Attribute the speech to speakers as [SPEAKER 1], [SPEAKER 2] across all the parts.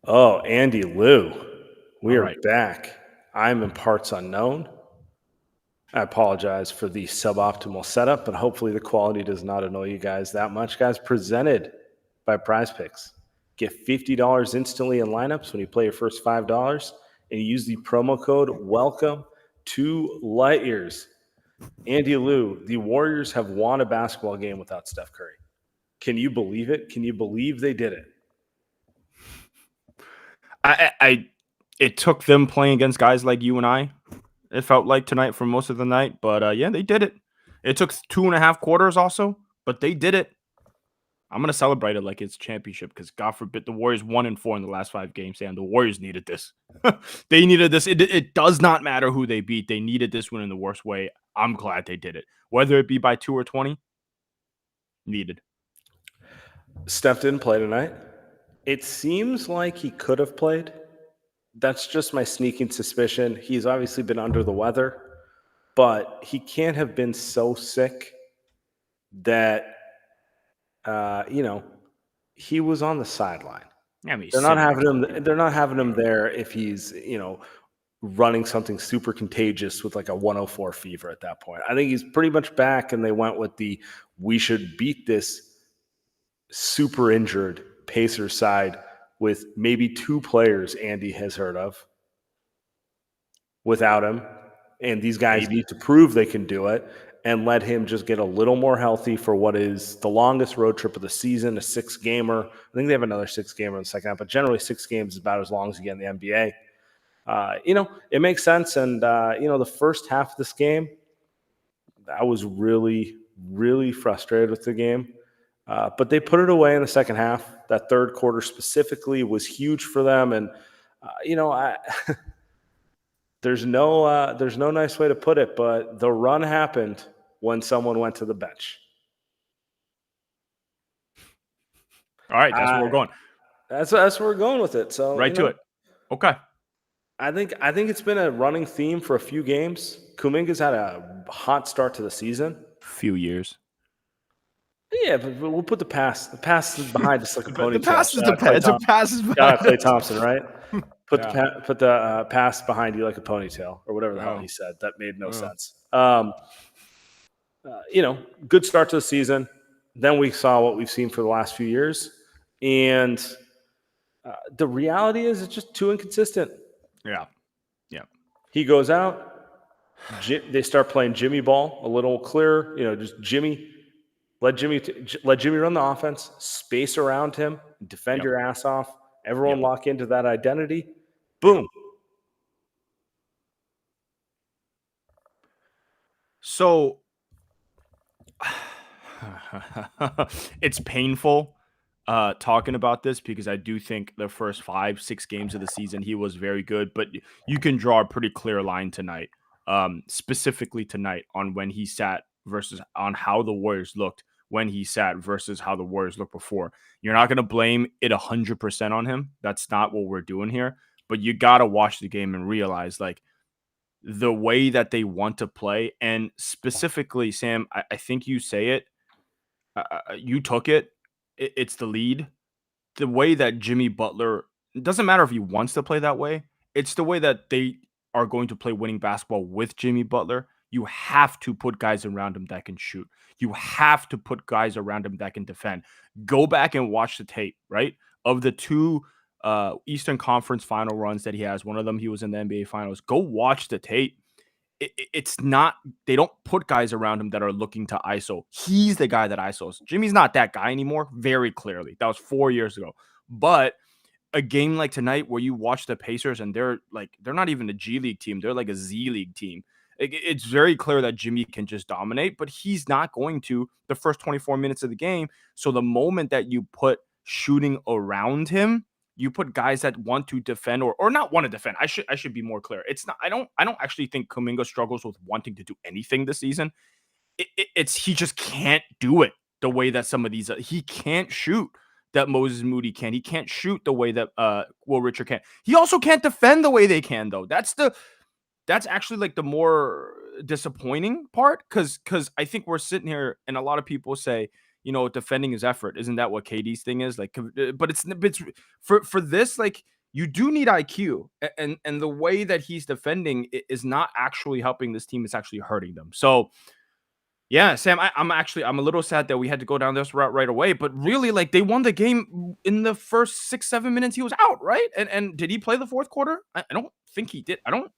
[SPEAKER 1] Oh, Andy Liu. We
[SPEAKER 2] All
[SPEAKER 1] are
[SPEAKER 2] right.
[SPEAKER 1] back. I'm in parts unknown. I apologize for the suboptimal setup, but hopefully the quality does not annoy you guys that much. Guys, presented by Prize Picks. Get $50 instantly in lineups when you play your first $5 and you use the promo code WELCOME to Light Years. Andy Liu, the Warriors have won a basketball game without Steph Curry. Can you believe it? Can you believe they did it?
[SPEAKER 2] It took them playing against guys like you and I. It felt like tonight for most of the night, but yeah, they did it. It took 2.5 quarters also, but they did it. I'm gonna celebrate it like it's championship because God forbid the Warriors 1-4 in the last 5 games, and the Warriors needed this. They needed this. It does not matter who they beat. They needed this one in the worst way. I'm glad they did it, whether it be by 2 or 20. Needed.
[SPEAKER 1] Steph didn't play tonight. It seems like he could have played. That's just my sneaking suspicion. He's obviously been under the weather, but he can't have been so sick that he was on the sideline.
[SPEAKER 2] I mean,
[SPEAKER 1] They're not having him. They're not having him there if he's running something super contagious with like a 104 fever at that point. I think he's pretty much back, and they went with the we should beat this super injured Pacers side with maybe 2 players Andy has heard of without him. And these guys need to prove they can do it and let him just get a little more healthy for what is the longest road trip of the season, a 6-gamer. I think they have another 6-gamer in the second half, but generally 6 games is about as long as you get in the NBA. It makes sense. And, the first half of this game, I was really, really frustrated with the game. But they put it away in the second half. That third quarter specifically was huge for them. And, there's no nice way to put it, but the run happened when someone went to the bench.
[SPEAKER 2] All right, that's where we're going.
[SPEAKER 1] That's where we're going with it. So
[SPEAKER 2] Right to it. Okay.
[SPEAKER 1] I think it's been a running theme for a few games. Kuminga's had a hot start to the season.
[SPEAKER 2] Few years.
[SPEAKER 1] Yeah, but we'll put the pass. The pass is behind us like a ponytail.
[SPEAKER 2] The pass is the pass. The pass is behind.
[SPEAKER 1] Klay Thompson, right? Put the pass behind you like a ponytail, or whatever the hell he said. That made no sense. Good start to the season. Then we saw what we've seen for the last few years, and the reality is it's just too inconsistent.
[SPEAKER 2] Yeah.
[SPEAKER 1] He goes out. They start playing Jimmy ball a little clearer. Just Jimmy. Let Jimmy run the offense. Space around him. Defend your ass off. Everyone lock into that identity. Boom.
[SPEAKER 2] So it's painful talking about this because I do think the first 5-6 games of the season he was very good, but you can draw a pretty clear line tonight, specifically tonight on when he sat versus on how the Warriors looked when he sat versus how the Warriors looked before. You're not going to blame it 100% on him. That's not what we're doing here, but you got to watch the game and realize like the way that they want to play. And specifically, Sam, I think you say it, you took it. It's the lead. The way that Jimmy Butler, it doesn't matter if he wants to play that way. It's the way that they are going to play winning basketball with Jimmy Butler. You have to put guys around him that can shoot. You have to put guys around him that can defend. Go back and watch the tape, right? Of the 2 Eastern Conference final runs that he has, one of them he was in the NBA Finals. Go watch the tape. It's not, they don't put guys around him that are looking to ISO. He's the guy that ISOs. Jimmy's not that guy anymore, very clearly. That was 4 years ago. But a game like tonight where you watch the Pacers and they're not even a G League team. They're like a Z League team. It's very clear that Jimmy can just dominate, but he's not going to the first 24 minutes of the game. So the moment that you put shooting around him, you put guys that want to defend or not want to defend. I should be more clear. It's not. I don't actually think Kuminga struggles with wanting to do anything this season. It's he just can't do it the way that some of these. He can't shoot that Moses Moody can. He can't shoot the way that Will Richard can. He also can't defend the way they can though. That's actually like the more disappointing part because I think we're sitting here and a lot of people say, defending his effort. Isn't that what KD's thing is? Like, but it's for this, like, you do need IQ, and the way that he's defending is not actually helping this team. It's actually hurting them. So, yeah, Sam, I'm a little sad that we had to go down this route right away. But really, like, they won the game in the first 6-7 minutes. He was out, right? And did he play the fourth quarter? I don't think he did. I don't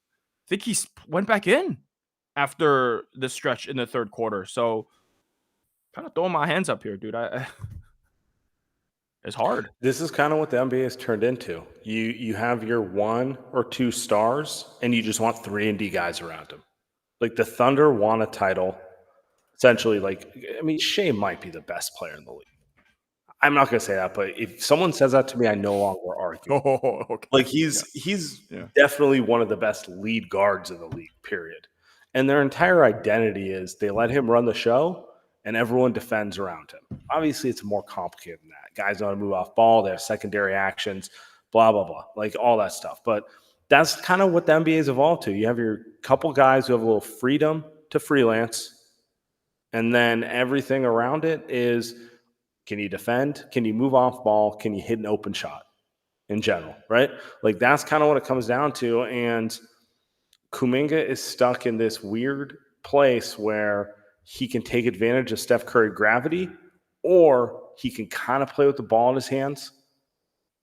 [SPEAKER 2] think he went back in after the stretch in the third quarter. So, kind of throwing my hands up here, dude. It's hard.
[SPEAKER 1] This is kind of what the NBA has turned into. You have your 1 or 2 stars, and you just want 3-and-D guys around them. Like the Thunder won a title. Essentially, Shea might be the best player in the league. I'm not going to say that, but if someone says that to me, I no longer argue.
[SPEAKER 2] Oh, okay.
[SPEAKER 1] Like he's definitely one of the best lead guards in the league, period. And their entire identity is they let him run the show and everyone defends around him. Obviously, it's more complicated than that. Guys know how to move off ball, they have secondary actions, blah, blah, blah, like all that stuff. But that's kind of what the NBA has evolved to. You have your couple guys who have a little freedom to freelance, and then everything around it is, can you defend? Can you move off ball? Can you hit an open shot in general, right? Like that's kind of what it comes down to. And Kuminga is stuck in this weird place where he can take advantage of Steph Curry gravity, or he can kind of play with the ball in his hands.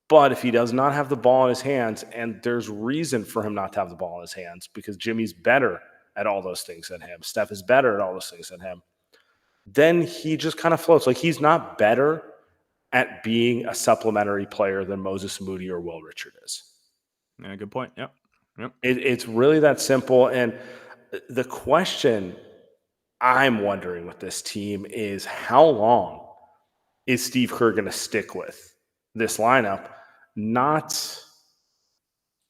[SPEAKER 1] But if he does not have the ball in his hands, and there's reason for him not to have the ball in his hands because Jimmy's better at all those things than him, Steph is better at all those things than him, then he just kind of floats. Like he's not better at being a supplementary player than Moses Moody or Will Richard is.
[SPEAKER 2] Yeah, good point. Yep.
[SPEAKER 1] It's really that simple. And the question I'm wondering with this team is, how long is Steve Kerr going to stick with this lineup? Not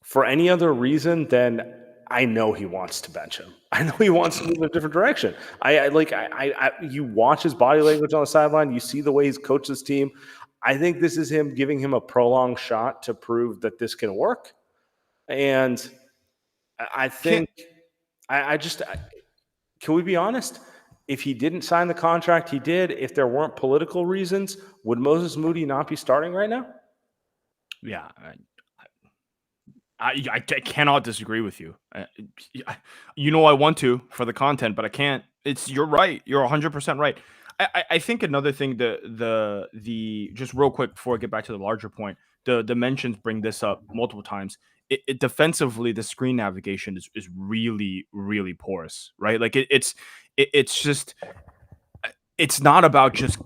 [SPEAKER 1] for any other reason than I know he wants to bench him. I know he wants to move in a different direction. You watch his body language on the sideline. You see the way he's coached this team. I think this is him giving him a prolonged shot to prove that this can work. And I think can we be honest? If he didn't sign the contract he did, if there weren't political reasons, would Moses Moody not be starting right now?
[SPEAKER 2] Yeah, I cannot disagree with you. I want to for the content, but I can't. You're right. You're 100% right. I think another thing, the just real quick before I get back to the larger point, the dimensions bring this up multiple times. It defensively, the screen navigation is really, really porous, right? Like it's not about just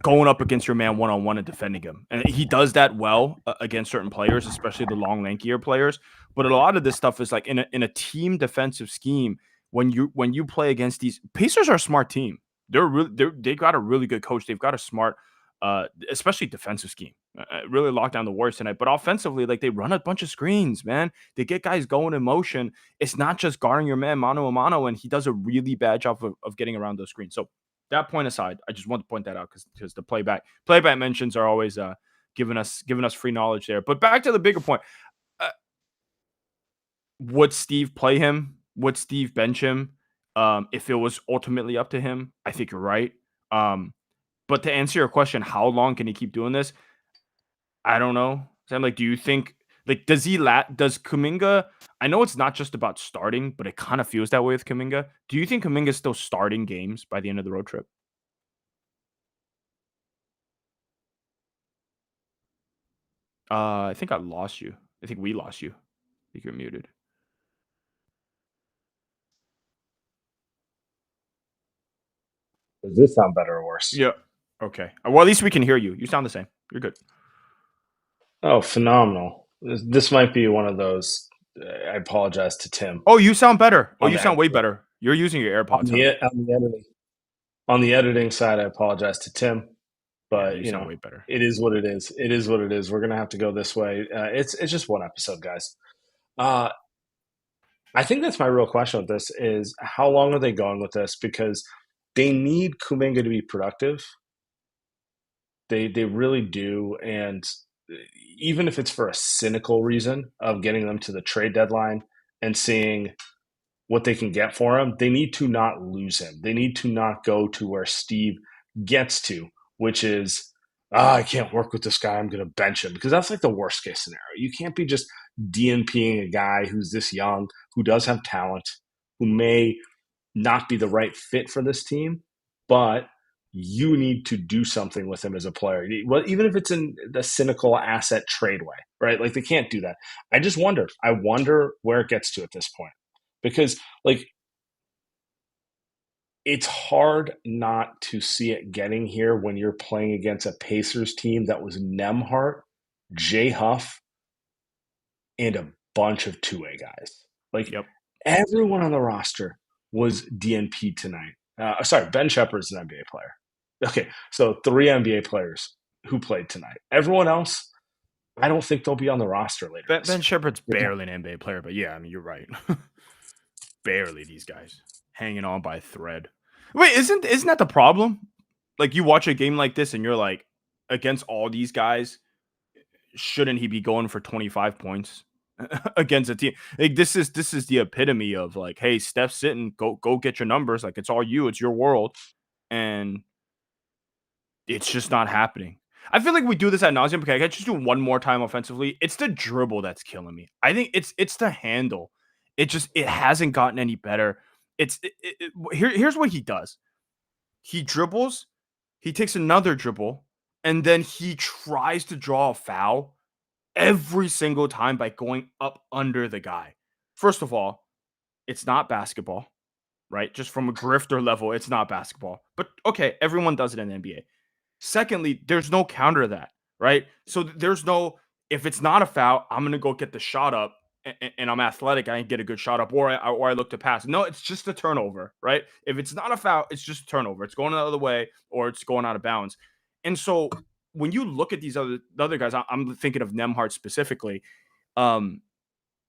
[SPEAKER 2] going up against your man one-on-one and defending him. And he does that well against certain players, especially the long, lankier players. But a lot of this stuff is like in a team defensive scheme. When you play against these Pacers, are a smart team. They got a really good coach. They've got a smart, especially defensive scheme. Really locked down the worst tonight. But offensively, like they run a bunch of screens, man. They get guys going in motion. It's not just guarding your man mano a mano, and he does a really bad job of getting around those screens. So that point aside, I just want to point that out because the playback mentions are always giving us free knowledge there. But back to the bigger point, would Steve play him? Would Steve bench him? If it was ultimately up to him, I think you're right. But to answer your question, how long can he keep doing this? I don't know. Sam, like, do you think, like, does Kuminga? I know it's not just about starting, but it kind of feels that way with Kuminga. Do you think Kuminga is still starting games by the end of the road trip? I think I lost you. I think we lost you. I think you're muted.
[SPEAKER 1] Does this sound better or worse?
[SPEAKER 2] Yeah. Okay. Well, at least we can hear you. You sound the same. You're good.
[SPEAKER 1] Oh, phenomenal. This might be one of those. I apologize to Tim.
[SPEAKER 2] Oh, you sound better. Oh, you sound way better. You're using your AirPods.
[SPEAKER 1] On the editing side, I apologize to Tim. But
[SPEAKER 2] you sound way better.
[SPEAKER 1] It is what it is. It is what it is. We're gonna have to go this way. It's just one episode, guys. I think that's my real question with this is, how long are they going with this? Because they need Kuminga to be productive. They really do. And even if it's for a cynical reason of getting them to the trade deadline and seeing what they can get for him, they need to not lose him. They need to not go to where Steve gets to, which is, I can't work with this guy. I'm going to bench him because that's like the worst case scenario. You can't be just DNPing a guy who's this young, who does have talent, who may not be the right fit for this team, but you need to do something with him as a player. Well, even if it's in the cynical asset trade way, right? Like they can't do that. I just wonder. I wonder where it gets to at this point because, like, it's hard not to see it getting here when you're playing against a Pacers team that was Nemhart, Jay Huff, and a bunch of two-way guys. Like
[SPEAKER 2] Yep.
[SPEAKER 1] everyone on the roster was DNP tonight. Sorry, Ben Shepard's an NBA player. Okay, so 3 NBA players who played tonight. Everyone else, I don't think they'll be on the roster later.
[SPEAKER 2] Ben Shepard's barely an NBA player, but yeah, I mean, you're right. Barely these guys hanging on by a thread. Wait, isn't that the problem? Like you watch a game like this and you're like, against all these guys, shouldn't he be going for 25 points against a team? Like this is the epitome of like, hey, Steph's sitting, go get your numbers. Like it's all you, it's your world. And it's just not happening. I feel like we do this ad nauseum. Okay, I can just do one more time offensively. It's the dribble that's killing me. I think it's the handle. It hasn't gotten any better. Here's what he does. He dribbles, he takes another dribble, and then he tries to draw a foul every single time by going up under the guy. First of all, it's not basketball, right? Just from a grifter level, it's not basketball. But okay, everyone does it in the NBA. Secondly, there's no counter to that, right? So there's no, if it's not a foul, I'm going to go get the shot up and I'm athletic, I can get a good shot up or I look to pass. No, it's just a turnover, right? If it's not a foul, it's just a turnover. It's going the other way or it's going out of bounds. And so when you look at the other guys, I'm thinking of Nemhart specifically.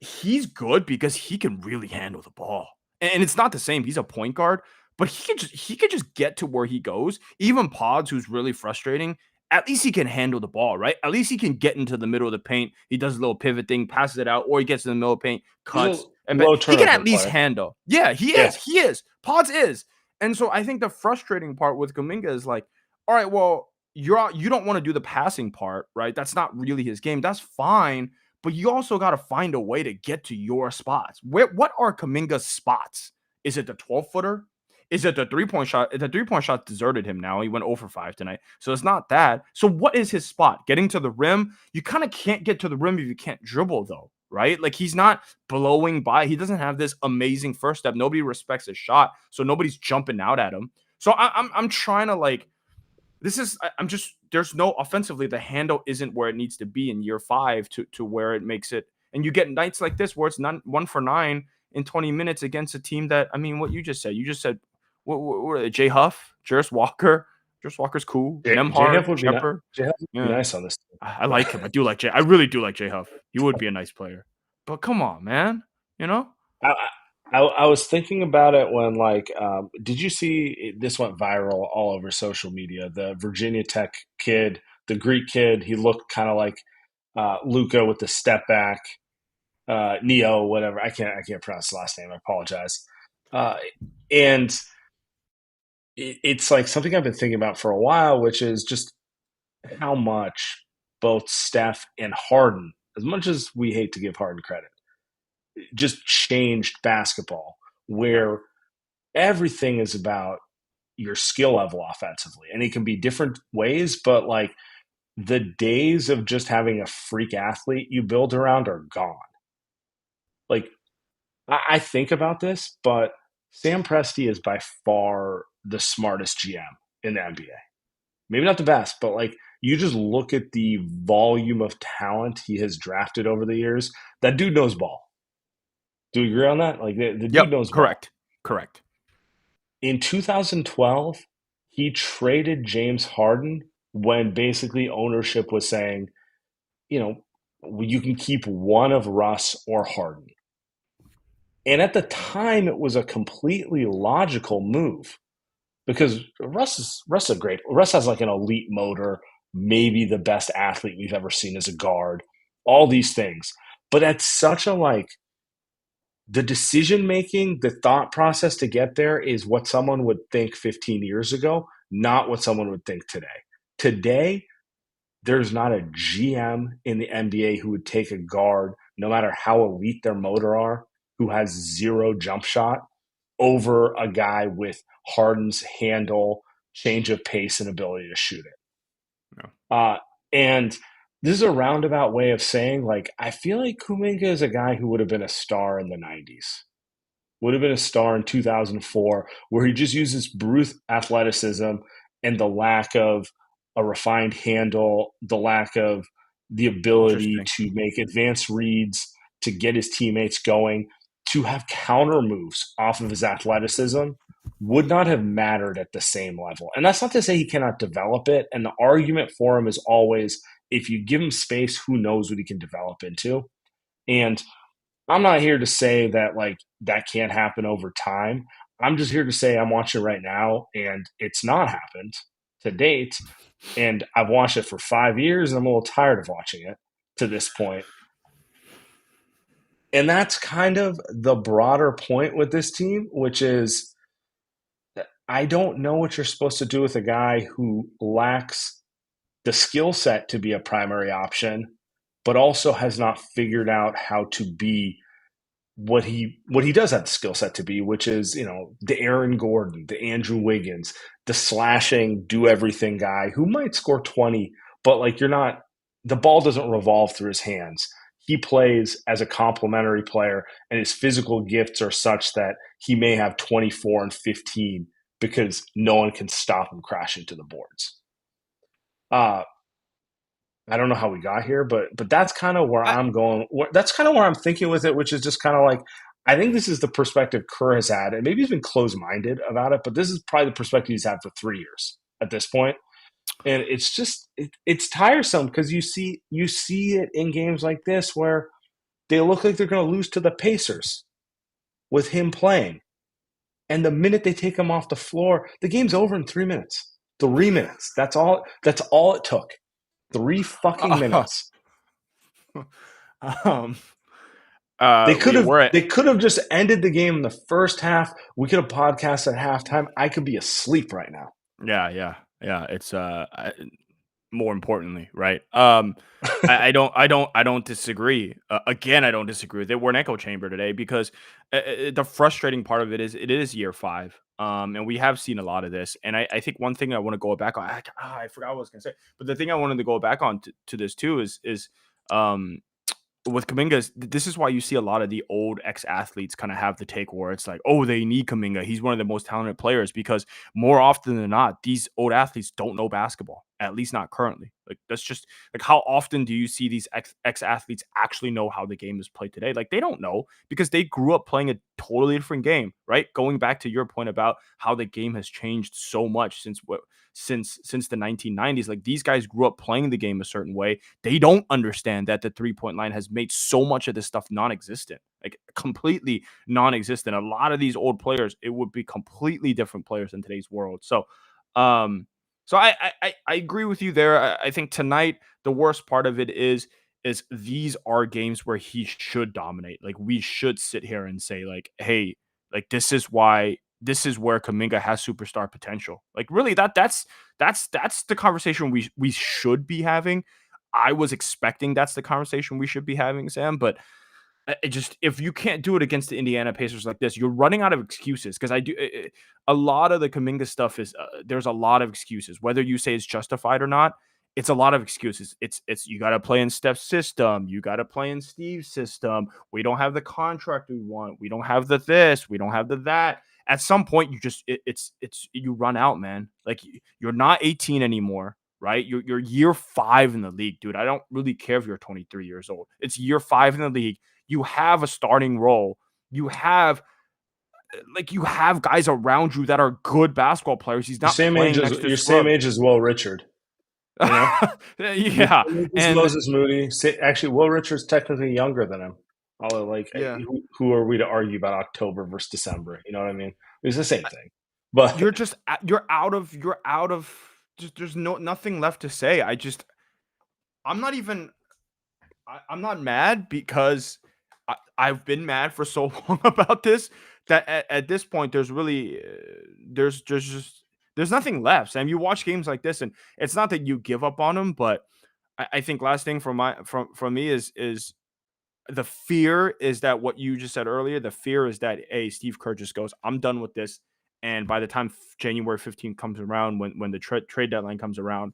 [SPEAKER 2] He's good because he can really handle the ball. And it's not the same. He's a point guard, but he could just get to where he goes. Even Podz, who's really frustrating, at least he can handle the ball, right? At least he can get into the middle of the paint. He does a little pivot thing, passes it out, or he gets in the middle of the paint, cuts, and he can at least handle. Yeah, he is. He is. Podz is. And so I think the frustrating part with Kuminga is like, all right, well, you don't want to do the passing part, right? That's not really his game. That's fine. But you also got to find a way to get to your spots. What are Kuminga's spots? Is it the 12-footer? Is it the three-point shot? The three-point shot deserted him now. He went 0 for 5 tonight. So it's not that. So what is his spot? Getting to the rim? You kind of can't get to the rim if you can't dribble, though, right? Like he's not blowing by. He doesn't have this amazing first step. Nobody respects his shot. So nobody's jumping out at him. So I'm trying to like, there's no offensively, the handle isn't where it needs to be in year 5 to where it makes it. And you get nights like this where it's 1 for 9 in 20 minutes against a team that, I mean, what you just said, what Jay Huff, Jarris Walker. Jarris Walker's cool. Nemhart, Shepard.
[SPEAKER 1] Jay Huff would be nice on this team.
[SPEAKER 2] I like him. I really do like Jay Huff. He would be a nice player. But come on, man. You know?
[SPEAKER 1] I was thinking about it when, like, did you see this went viral all over social media? The Virginia Tech kid, the Greek kid, he looked kind of like Luka with the step back, Neo, whatever. I can't pronounce the last name. I apologize. And it's like something I've been thinking about for a while, which is just how much both Steph and Harden, as much as we hate to give Harden credit, just changed basketball, where everything is about your skill level offensively. And it can be different ways, but like the days of just having a freak athlete you build around are gone. Like I think about this, but Sam Presti is by far the smartest GM in the NBA. Maybe not the best, but like you just look at the volume of talent he has drafted over the years. That dude knows ball. Do you agree on that? Like the dude knows ball.
[SPEAKER 2] Correct.
[SPEAKER 1] In 2012, he traded James Harden when basically ownership was saying, you know, you can keep one of Russ or Harden. And at the time, it was a completely logical move because Russ has like an elite motor, maybe the best athlete we've ever seen as a guard, all these things. But at such a like, the decision making, the thought process to get there is what someone would think 15 years ago. not what someone would think today. Today, there's not a GM in the NBA who would take a guard, no matter how elite their motor are, who has zero jump shot over a guy with Harden's handle, change of pace, and ability to shoot it.
[SPEAKER 2] No.
[SPEAKER 1] And this is a roundabout way of saying, like, I feel like Kuminga is a guy who would have been a star in the 90s, would have been a star in 2004, where he just uses brute athleticism and the lack of a refined handle, the lack of the ability to make advanced reads, to get his teammates going, to have counter moves off of his athleticism would not have mattered at the same level. And that's not to say he cannot develop it. And the argument for him is always, if you give him space, who knows what he can develop into. And I'm not here to say that like that can't happen over time. I'm just here to say I'm watching right now and it's not happened to date. And I've watched it for 5 years and I'm a little tired of watching it to this point. And that's kind of the broader point with this team, which is I don't know what you're supposed to do with a guy who lacks the skill set to be a primary option, but also has not figured out how to be what he does have the skill set to be, which is, you know, the Aaron Gordon, the Andrew Wiggins, the slashing, do everything guy who might score 20, but like the ball doesn't revolve through his hands. He plays as a complementary player, and his physical gifts are such that he may have 24 and 15 because no one can stop him crashing to the boards. I don't know how we got here, but that's kind of where I'm going. That's kind of where I'm thinking with it, which is just kind of like, I think this is the perspective Kerr has had, and maybe he's been closed-minded about it, but this is probably the perspective he's had for 3 years at this point. And it's just it's tiresome because you see it in games like this where they look like they're going to lose to the Pacers with him playing, and the minute they take him off the floor, the game's over in 3 minutes. 3 minutes. That's all it took. 3 fucking minutes. They could have just ended the game in the first half. We could have podcasted at halftime. I could be asleep right now.
[SPEAKER 2] Yeah. It's more importantly, right? I don't disagree. Again, I don't disagree with it. We're an echo chamber today because the frustrating part of it is year 5. And we have seen a lot of this. And I think one thing I want to go back on, I forgot what I was going to say, but the thing I wanted to go back on to this too is with Kuminga, this is why you see a lot of the old ex-athletes kind of have the take where it's like, oh, they need Kuminga. He's one of the most talented players, because more often than not, these old athletes don't know basketball, at least not currently. Like, that's just like, how often do you see these ex-athletes actually know how the game is played today? Like, they don't know because they grew up playing a totally different game, right? Going back to your point about how the game has changed so much since the 1990s. Like, these guys grew up playing the game a certain way. They don't understand that the 3-point line has made so much of this stuff non-existent, like completely non-existent. A lot of these old players, it would be completely different players in today's world. So I agree with you there. I think tonight the worst part of it is these are games where he should dominate. Like, we should sit here and say, like, hey, like, this is where Kuminga has superstar potential. Like, really, that's the conversation we should be having. I was expecting that's the conversation we should be having, Sam, but if you can't do it against the Indiana Pacers like this, you're running out of excuses. Because a lot of the Kuminga stuff is there's a lot of excuses. Whether you say it's justified or not, it's a lot of excuses. It's you got to play in Steph's system, you got to play in Steve's system. We don't have the contract we want. We don't have the this. We don't have the that. At some point, you just you run out, man. Like, you're not 18 anymore. Right? You're year 5 in the league, dude. I don't really care if you're 23 years old. It's year 5 in the league. You have a starting role. You have guys around you that are good basketball players. He's not
[SPEAKER 1] same age as Will Richard. You know?
[SPEAKER 2] Yeah.
[SPEAKER 1] And Moses Moody. Actually, Will Richard's technically younger than him. Although, like, who are we to argue about October versus December? You know what I mean? It's the same thing. But
[SPEAKER 2] you're out of. There's nothing left to say. I'm not mad because I've been mad for so long about this that at this point there's There's nothing left. Sam, you watch games like this, and it's not that you give up on them, but I think last thing from me is the fear is that what you just said earlier. The fear is that Steve Kerr just goes, I'm done with this, and by the time January 15th comes around, when the trade deadline comes around,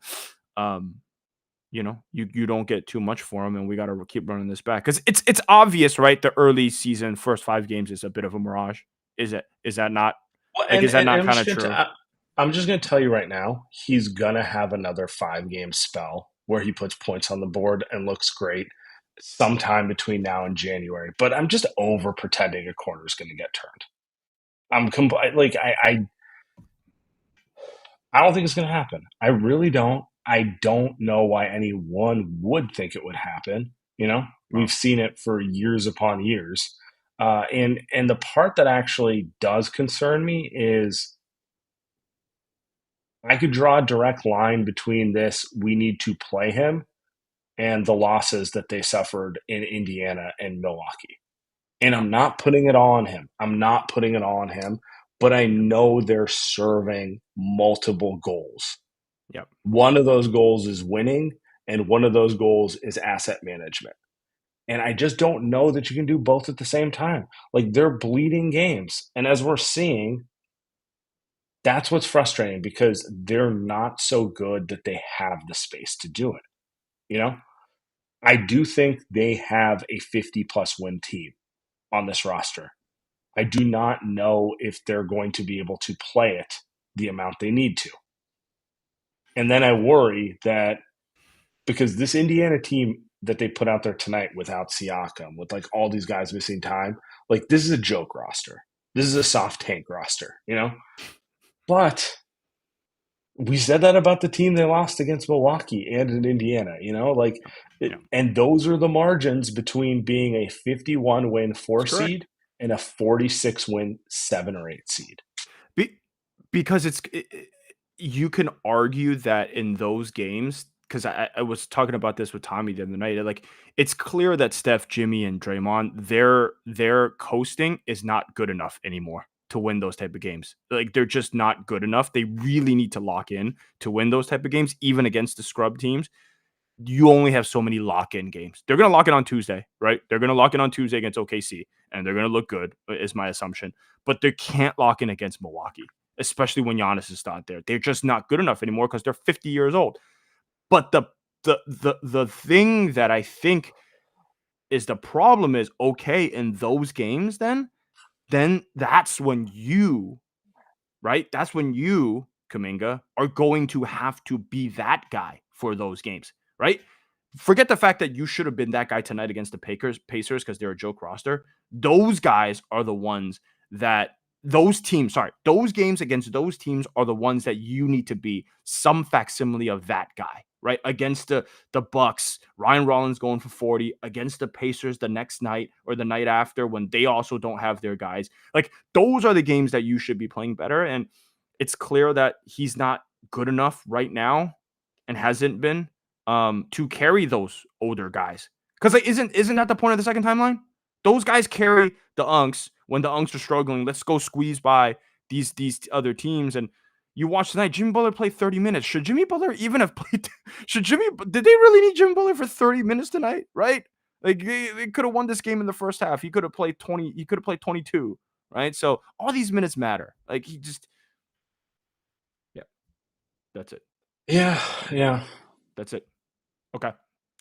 [SPEAKER 2] you don't get too much for him, and we got to keep running this back because it's obvious, right? The early season first 5 games is a bit of a mirage. Is it? Is that not?
[SPEAKER 1] Well,
[SPEAKER 2] Like, is that not kind of
[SPEAKER 1] just
[SPEAKER 2] true?
[SPEAKER 1] I'm just going to tell you right now, he's going to have another 5-game spell where he puts points on the board and looks great sometime between now and January. But I'm just over pretending a corner is going to get turned. I don't think it's going to happen. I really don't. I don't know why anyone would think it would happen. We've seen it for years upon years. And the part that actually does concern me is I could draw a direct line between this, we need to play him, and the losses that they suffered in Indiana and Milwaukee. And I'm not putting it all on him. But I know they're serving multiple goals.
[SPEAKER 2] Yep.
[SPEAKER 1] One of those goals is winning, and one of those goals is asset management. And I just don't know that you can do both at the same time. Like, they're bleeding games. And as we're seeing, that's what's frustrating because they're not so good that they have the space to do it. I do think they have a 50-plus win team on this roster. I do not know if they're going to be able to play it the amount they need to. And then I worry that because this Indiana team that they put out there tonight without Siakam, with like all these guys missing time, like this is a joke roster. This is a soft tank roster, But we said that about the team they lost against Milwaukee and in Indiana, and those are the margins between being a 51-win 4 seed and a 46-win 7 or 8 seed.
[SPEAKER 2] Because you can argue that in those games, because I was talking about this with Tommy the other night, like it's clear that Steph, Jimmy, and Draymond, their coasting is not good enough anymore to win those type of games. Like they're just not good enough. They really need to lock in to win those type of games, even against the scrub teams. You only have so many lock-in games. They're going to lock in on Tuesday, right? They're going to lock in on Tuesday against OKC, and they're going to look good, is my assumption. But they can't lock in against Milwaukee, especially when Giannis is not there. They're just not good enough anymore because they're 50 years old. But the thing that I think is the problem is, okay, in those games, then that's when you, right? That's when you, Kuminga, are going to have to be that guy for those games, right? Forget the fact that you should have been that guy tonight against the Pacers because they're a joke roster. Those guys are the ones that those games against those teams are the ones that you need to be some facsimile of that guy, right? Against the Bucks, Ryan Rollins going for 40, against the Pacers the next night or the night after when they also don't have their guys. Like those are the games that you should be playing better. And it's clear that he's not good enough right now and hasn't been to carry those older guys. Because like, isn't that the point of the second timeline? Those guys carry the Unks when the Unks are struggling. Let's go squeeze by these other teams. And you watch tonight, Jimmy Butler played 30 minutes. Should Jimmy Butler even have played? Did they really need Jimmy Butler for 30 minutes tonight? Right? Like they could have won this game in the first half. He could have played 20. He could have played 22. Right? So all these minutes matter. Like yeah, that's it.
[SPEAKER 1] Yeah.
[SPEAKER 2] That's it. Okay.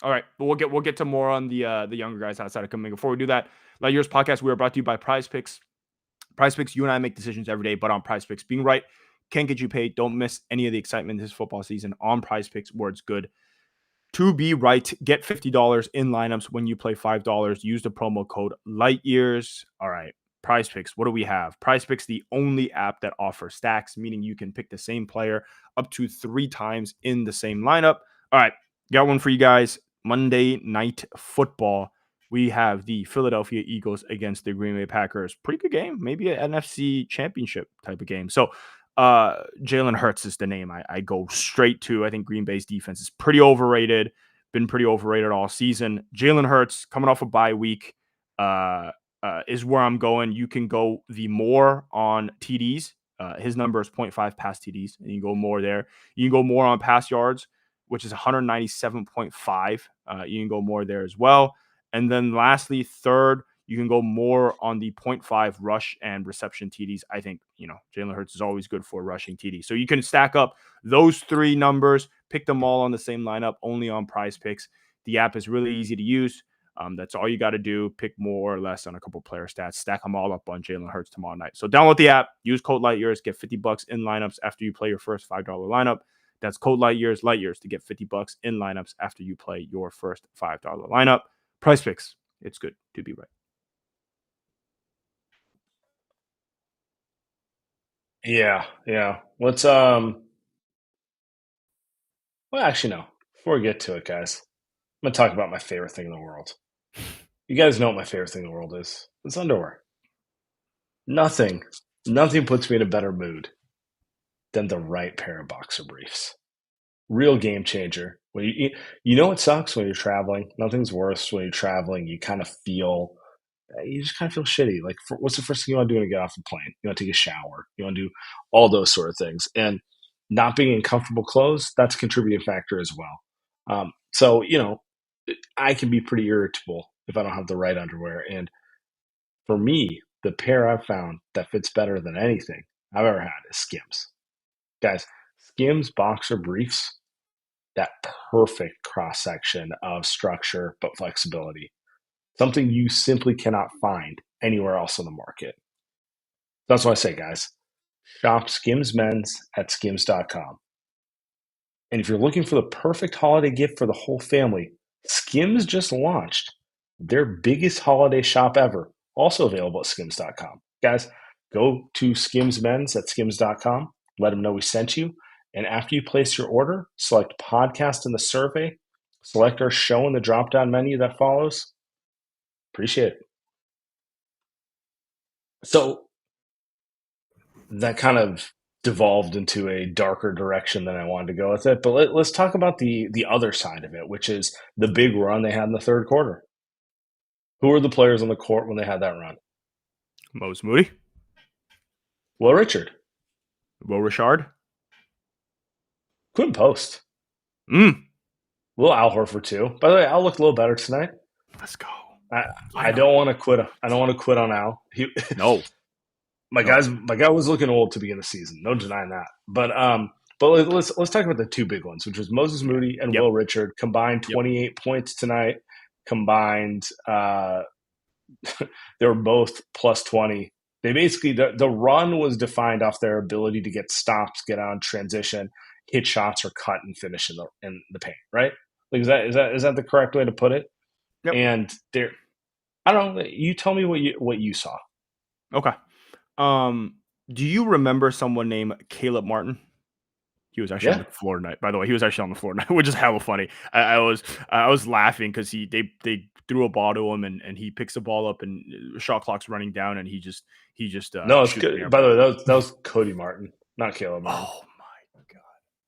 [SPEAKER 2] All right. But we'll get to more on the younger guys outside of Kuminga. Before we do that, Let Yours podcast, we are brought to you by Prize Picks. Prize Picks, you and I make decisions every day, but on Prize Picks, being right can get you paid. Don't miss any of the excitement this football season on Prize Picks, where it's good to be right. Get $50 in lineups when you play $5. Use the promo code LightYears. All right. Prize Picks, what do we have? Prize Picks, the only app that offers stacks, meaning you can pick the same player up to 3 times in the same lineup. All right. Got one for you guys. Monday Night Football. We have the Philadelphia Eagles against the Green Bay Packers. Pretty good game. Maybe an NFC championship type of game. So Jalen Hurts is the name I go straight to. I think Green Bay's defense is pretty overrated. Been pretty overrated all season. Jalen Hurts coming off a bye week is where I'm going. You can go the more on TDs His number is 0.5 pass TDs, and you can go more there. You can go more on pass yards, which is 197.5. You can go more there as well. And then lastly, third, you can go more on the 0.5 rush and reception TDs. I think, Jalen Hurts is always good for rushing TD. So you can stack up those three numbers, pick them all on the same lineup, only on Prize Picks. The app is really easy to use. That's all you got to do. Pick more or less on a couple player stats, stack them all up on Jalen Hurts tomorrow night. So download the app, use code LightYears, get $50 in lineups after you play your first $5 lineup. That's code LightYears to get $50 in lineups after you play your first $5 lineup. Prize Picks, it's good to be right.
[SPEAKER 1] Yeah. Let's well, actually, no. Before we get to it, guys, I'm gonna talk about my favorite thing in the world. You guys know what my favorite thing in the world is. It's underwear. Nothing puts me in a better mood than the right pair of boxer briefs. Real game changer. When you know what sucks when you're traveling? Nothing's worse when you're traveling. You just kind of feel shitty. Like, what's the first thing you want to do when you get off the plane? You want to take a shower. You want to do all those sort of things. And not being in comfortable clothes, that's a contributing factor as well. So, I can be pretty irritable if I don't have the right underwear. And for me, the pair I've found that fits better than anything I've ever had is Skims. Guys, Skims boxer briefs, that perfect cross section of structure but flexibility. Something you simply cannot find anywhere else on the market. That's what I say, guys. Shop Skims Men's at skims.com. And if you're looking for the perfect holiday gift for the whole family, Skims just launched their biggest holiday shop ever, also available at skims.com. Guys, go to Skims Men's at skims.com. Let them know we sent you. And after you place your order, select podcast in the survey, select our show in the drop-down menu that follows. Appreciate it. So that kind of devolved into a darker direction than I wanted to go with it. But let's talk about the other side of it, which is the big run they had in the third quarter. Who were the players on the court when they had that run?
[SPEAKER 2] Moses Moody.
[SPEAKER 1] Will Richard.
[SPEAKER 2] Will Richard.
[SPEAKER 1] Couldn't post.
[SPEAKER 2] Will
[SPEAKER 1] Al Horford too. By the way, Al looked a little better tonight.
[SPEAKER 2] Let's go.
[SPEAKER 1] I don't want to quit. I don't want to quit on Al. My guy was looking old to begin the season. No denying that. But let's talk about the two big ones, which was Moses Moody and Will Richard. Combined 28 points tonight. Combined, they were both plus 20. They basically the run was defined off their ability to get stops, get on transition, hit shots, or cut and finish in the paint. Right? Like is that the correct way to put it?
[SPEAKER 2] Yep.
[SPEAKER 1] And I don't know. You tell me what you saw.
[SPEAKER 2] Okay. Do you remember someone named Caleb Martin? He was actually on the floor tonight. By the way, he was actually on the floor tonight, which is hella funny. I was laughing because they threw a ball to him and he picks the ball up and shot clock's running down and he just
[SPEAKER 1] no, it's good. By the way, that was Cody Martin, not Caleb Martin.
[SPEAKER 2] Oh my god,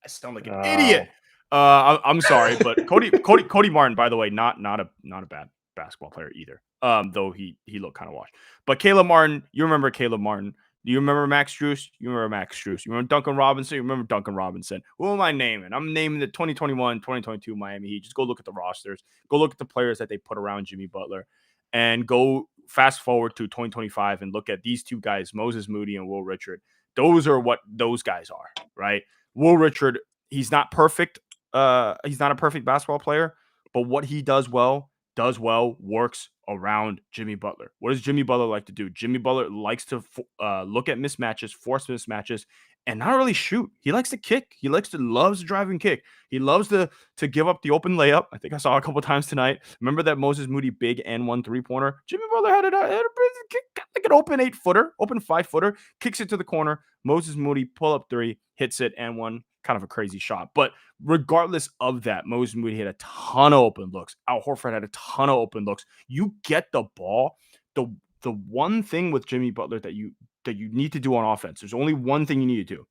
[SPEAKER 2] I sound like an idiot. I'm sorry, but Cody Martin, by the way, not a bad basketball player either. Though he looked kind of washed. But Caleb Martin, you remember Caleb Martin. Do you remember Max Strus? You remember Max Strus. You remember Duncan Robinson? You remember Duncan Robinson. Who am I naming? I'm naming the 2021, 2022 Miami Heat. Just go look at the rosters. Go look at the players that they put around Jimmy Butler. And go fast forward to 2025 and look at these two guys, Moses Moody and Will Richard. Those are what those guys are, right? Will Richard, he's not perfect. He's not a perfect basketball player. But what he does well, works around Jimmy Butler. What does Jimmy Butler like to do? Jimmy Butler likes to look at mismatches, force mismatches, and not really shoot. He likes to kick. He loves to drive and kick. He loves to give up the open layup. I think I saw a couple times tonight. Remember that Moses Moody big and 1 3-pointer? Jimmy Butler had like an open 8-footer, open 5-footer, kicks it to the corner. Moses Moody pull up 3, hits it and 1. Kind of a crazy shot. But regardless of that, Moses Moody had a ton of open looks. Al Horford had a ton of open looks. You get the ball. The one thing with Jimmy Butler that you need to do on offense, there's only one thing you need to do.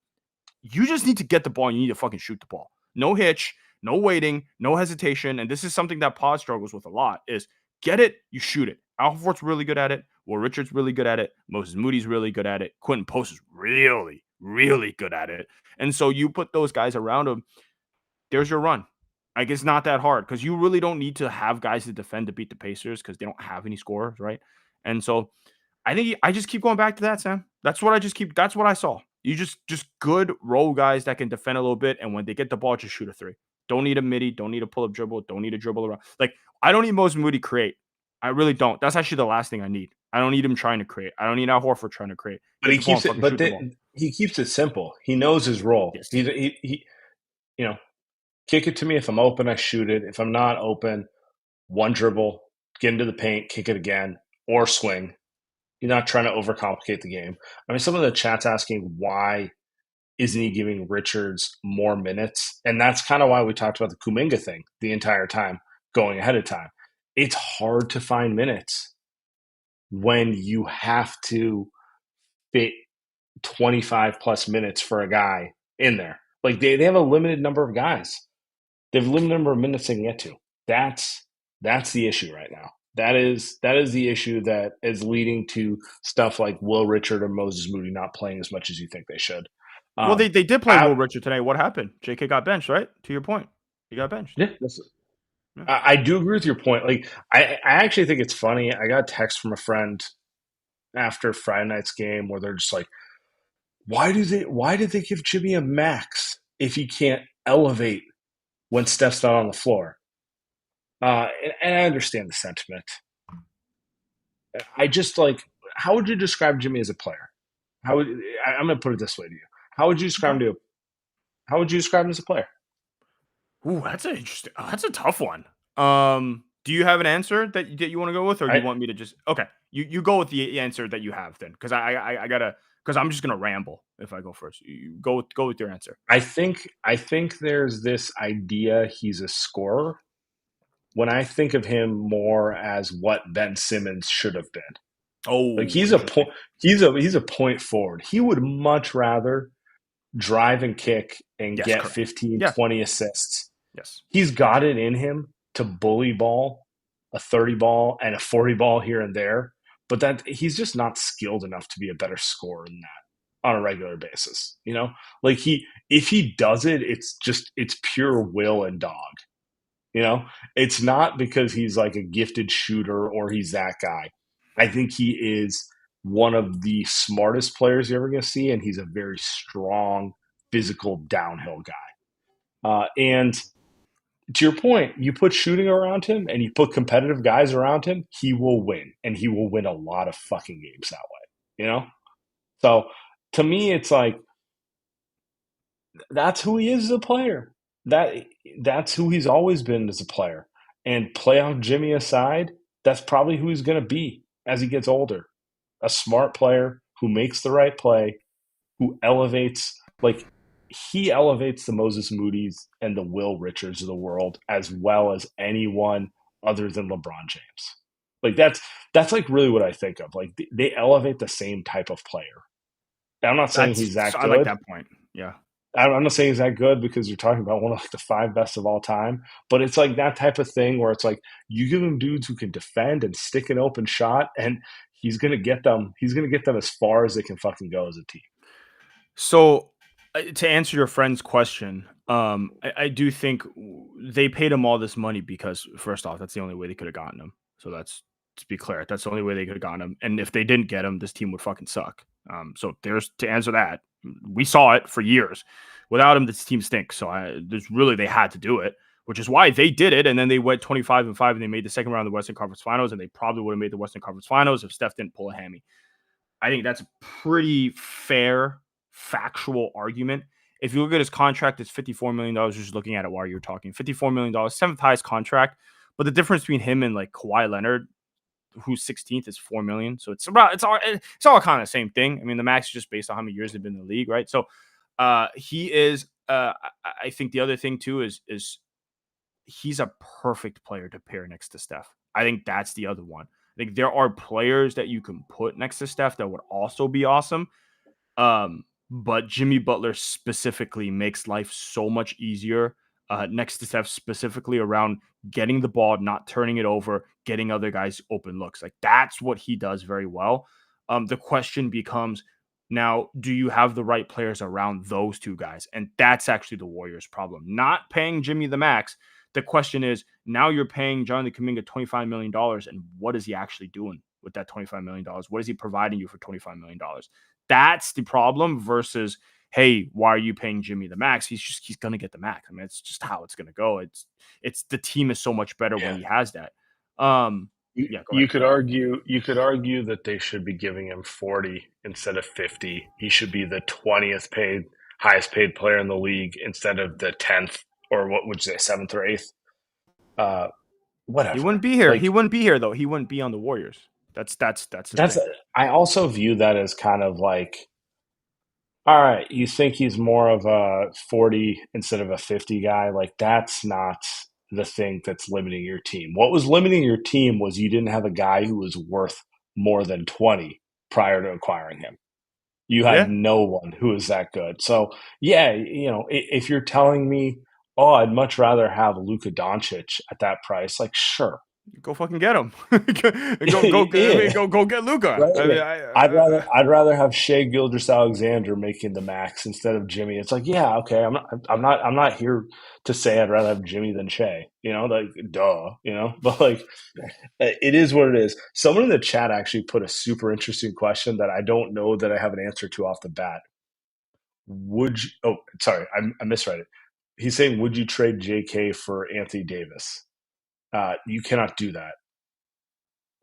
[SPEAKER 2] You just need to get the ball and you need to fucking shoot the ball. No hitch, no waiting, no hesitation. And this is something that Podz struggles with a lot is get it, you shoot it. Al Horford's really good at it. Will Richard's really good at it. Moses Moody's really good at it. Quentin Post is really, really good at it. And so you put those guys around him, there's your run. Like, it's not that hard because you really don't need to have guys to defend to beat the Pacers because they don't have any scorers, right? And so I just keep going back to that, Sam. That's what I saw. You just good role guys that can defend a little bit, and when they get the ball, just shoot a three. Don't need a midi, don't need a pull-up dribble, don't need a dribble around. Like, I don't need Moses Moody create. I really don't. That's actually the last thing I need. I don't need him trying to create. I don't need Al Horford trying to create.
[SPEAKER 1] But
[SPEAKER 2] Get
[SPEAKER 1] he
[SPEAKER 2] the ball and
[SPEAKER 1] keeps it.
[SPEAKER 2] fucking
[SPEAKER 1] But
[SPEAKER 2] shoot the ball.
[SPEAKER 1] he keeps it simple. He knows his role.
[SPEAKER 2] Yes.
[SPEAKER 1] He you know, kick it to me. If I'm open, I shoot it. If I'm not open, one dribble, get into the paint, kick it again, or swing. You're not trying to overcomplicate the game. I mean, some of the chat's asking why isn't he giving Richards more minutes? And that's kind of why we talked about the Kuminga thing the entire time, going ahead of time. It's hard to find minutes when you have to fit 25 plus minutes for a guy in there. Like they have a limited number of guys. They have a limited number of minutes they can get to. That's the issue right now. That is the issue that is leading to stuff like Will Richard or Moses Moody not playing as much as you think they should.
[SPEAKER 2] Well, they did play Will Richard today. What happened? JK got benched, right? To your point, he got benched.
[SPEAKER 1] Yeah, I do agree with your point. Like, I actually think it's funny. I got a text from a friend after Friday night's game where they're just like, why did they give Jimmy a max if he can't elevate when Steph's not on the floor? And I understand the sentiment. I just like, how would you describe Jimmy as a player? I'm going to put it this way to you. How would you describe him as a player?
[SPEAKER 2] Ooh, that's a tough one. Do you have an answer that you want to go with, or you want me to just okay? You go with the answer that you have then, because I gotta, because I'm just gonna ramble if I go first. You go with your answer.
[SPEAKER 1] I think there's this idea he's a scorer. When I think of him more as what Ben Simmons should have been.
[SPEAKER 2] Oh,
[SPEAKER 1] like he's a point forward. He would much rather drive and kick and get
[SPEAKER 2] correct.
[SPEAKER 1] 15, 20 assists.
[SPEAKER 2] Yes.
[SPEAKER 1] He's got it in him to bully ball, a 30 ball and a 40 ball here and there, but that he's just not skilled enough to be a better scorer than that on a regular basis. You know, like if he does it, it's pure will and dog. You know, it's not because he's like a gifted shooter or he's that guy. I think he is one of the smartest players you're ever going to see, and he's a very strong, physical downhill guy. And to your point, you put shooting around him and you put competitive guys around him, he will win, and he will win a lot of fucking games that way. You know? So to me, it's like that's who he is as a player. That's who he's always been as a player. And playoff Jimmy aside, that's probably who he's going to be as he gets older. A smart player who makes the right play, who elevates, like he elevates the Moses Moody's and the Will Richards of the world as well as anyone other than LeBron James. Like that's like really what I think of. Like they elevate the same type of player. I'm not saying he's that good.
[SPEAKER 2] I like that point. Yeah.
[SPEAKER 1] I'm not saying he's that good because you're talking about one of like the 5 best of all time, but it's like that type of thing where it's like you give him dudes who can defend and stick an open shot, and he's gonna get them. He's gonna get them as far as they can fucking go as a team.
[SPEAKER 2] So to answer your friend's question, I do think they paid him all this money because first off, that's the only way they could have gotten him. So that's to be clear, that's the only way they could have gotten him. And if they didn't get him, this team would fucking suck. So there's to answer that. We saw it for years. Without him, this team stinks. So they had to do it, which is why they did it. And then they went 25-5 and they made the second round of the Western Conference Finals, and they probably would have made the Western Conference Finals if Steph didn't pull a hammy. I think that's a pretty fair, factual argument. If you look at his contract, it's $54 million. Just looking at it while you're talking, $54 million, seventh highest contract. But the difference between him and like Kawhi Leonard, who's 16th, is $4 million. So it's all kind of the same thing. I mean, the max is just based on how many years they've been in the league, right? So he is. I think the other thing too is he's a perfect player to pair next to Steph. I think that's the other one. I think there are players that you can put next to Steph that would also be awesome. But Jimmy Butler specifically makes life so much easier next to Steph, specifically around getting the ball, not turning it over, getting other guys open looks. Like that's what he does very well. The question becomes, Now, do you have the right players around those two guys? And that's actually the Warriors' problem. Not paying Jimmy the max. The question is, now you're paying Johnny Kuminga $25 million, and what is he actually doing with that $25 million? What is he providing you for $25 million? That's the problem versus, hey, why are you paying Jimmy the max? He's gonna get the max. I mean, it's just how it's gonna go. It's the team is so much better when he has that. Yeah, go ahead.
[SPEAKER 3] You could argue that they should be giving him 40 instead of 50. He should be the 20th highest paid player in the league instead of the 10th, or what would you say, 7th or 8th. Whatever.
[SPEAKER 2] He wouldn't be here.
[SPEAKER 3] Like,
[SPEAKER 2] He wouldn't be here though. He wouldn't be on the Warriors. That's the thing.
[SPEAKER 3] I also view that as kind of like, all right, you think he's more of a 40 instead of a 50 guy. Like, that's not the thing that's limiting your team. What was limiting your team was you didn't have a guy who was worth more than 20 prior to acquiring him. You had no one who was that good. So, yeah, if you're telling me, oh, I'd much rather have Luka Doncic at that price, like, sure.
[SPEAKER 2] Go fucking get him. go get Luka.
[SPEAKER 3] Right? I mean, I'd rather have Shea Gilgeous-Alexander making the max instead of Jimmy. It's like, yeah, okay, I'm not here to say I'd rather have Jimmy than Shea. Like, duh. But like, it is what it is. Someone in the chat actually put a super interesting question that I don't know that I have an answer to off the bat. Would you? Oh, sorry, I misread it. He's saying, would you trade JK for Anthony Davis? You cannot do that.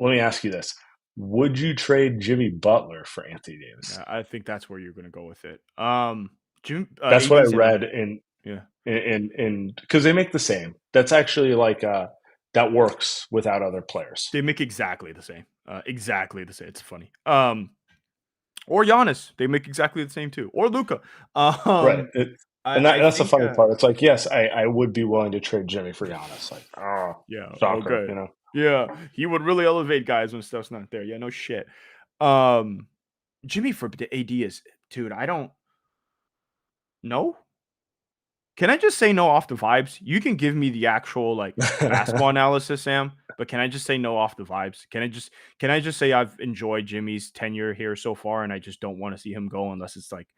[SPEAKER 3] Let me ask you this. Would you trade Jimmy Butler for Anthony Davis?
[SPEAKER 2] Yeah, I think that's where you're going to go with it.
[SPEAKER 3] That's what I read in because they make the same. That's actually like that works without other players.
[SPEAKER 2] They make exactly the same. Exactly the same. It's funny. Or Giannis. They make exactly the same too. Or Luka.
[SPEAKER 3] Right. That's the funny part. It's like, yes, I would be willing to trade Jimmy for Giannis. Like,
[SPEAKER 2] yeah,
[SPEAKER 3] shocker,
[SPEAKER 2] okay. Yeah, he would really elevate guys when stuff's not there. Yeah, no shit. Jimmy for the AD is, dude, I don't know. Can I just say no off the vibes? You can give me the actual like basketball analysis, Sam, but can I just say no off the vibes? Can I just say I've enjoyed Jimmy's tenure here so far, and I just don't want to see him go unless it's like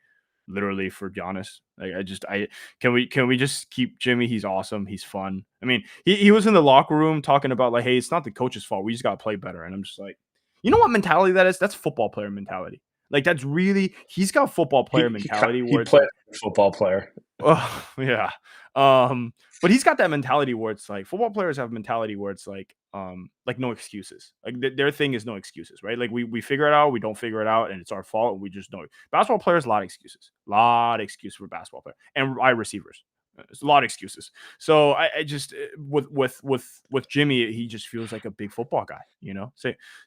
[SPEAKER 2] literally for Giannis. Like, can we just keep Jimmy? He's awesome. He's fun. I mean, he was in the locker room talking about like, hey, it's not the coach's fault. We just got to play better. And I'm just like, you know what mentality that is? That's football player mentality. Like, that's really, he's got football player mentality where it's like
[SPEAKER 3] football player.
[SPEAKER 2] Oh, yeah. But he's got that mentality where it's like football players have mentality where it's like no excuses. Like their thing is no excuses, right? Like we figure it out, we don't figure it out, and it's our fault. And we just know basketball players, a lot of excuses. A lot of excuses for basketball players and wide receivers. It's a lot of excuses. So I just with Jimmy, he just feels like a big football guy,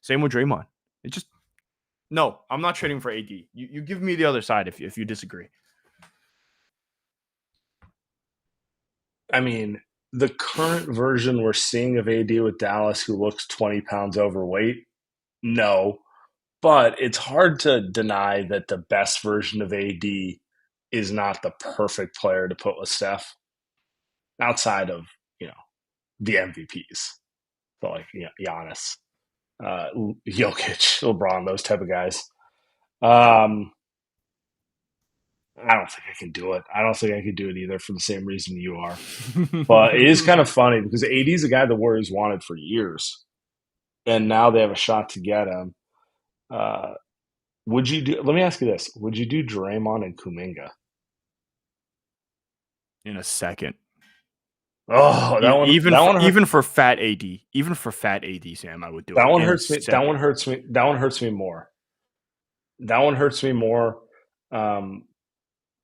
[SPEAKER 2] Same with Draymond. It just no, I'm not trading for AD. You give me the other side if you disagree.
[SPEAKER 3] I mean, the current version we're seeing of AD with Dallas, who looks 20 pounds overweight, no. But it's hard to deny that the best version of AD is not the perfect player to put with Steph outside of, the MVPs. So like, Giannis, Jokic, LeBron, those type of guys. I don't think I can do it. I don't think I could do it either for the same reason you are. But it is kind of funny because AD is a guy the Warriors wanted for years. And now they have a shot to get him. Let me ask you this. Would you do Draymond and Kuminga?
[SPEAKER 2] In a second.
[SPEAKER 3] Oh, that one
[SPEAKER 2] even for fat AD. Even for fat AD, Sam, I would do it.
[SPEAKER 3] That one hurts me. That one hurts me. That one hurts me more. That one hurts me more.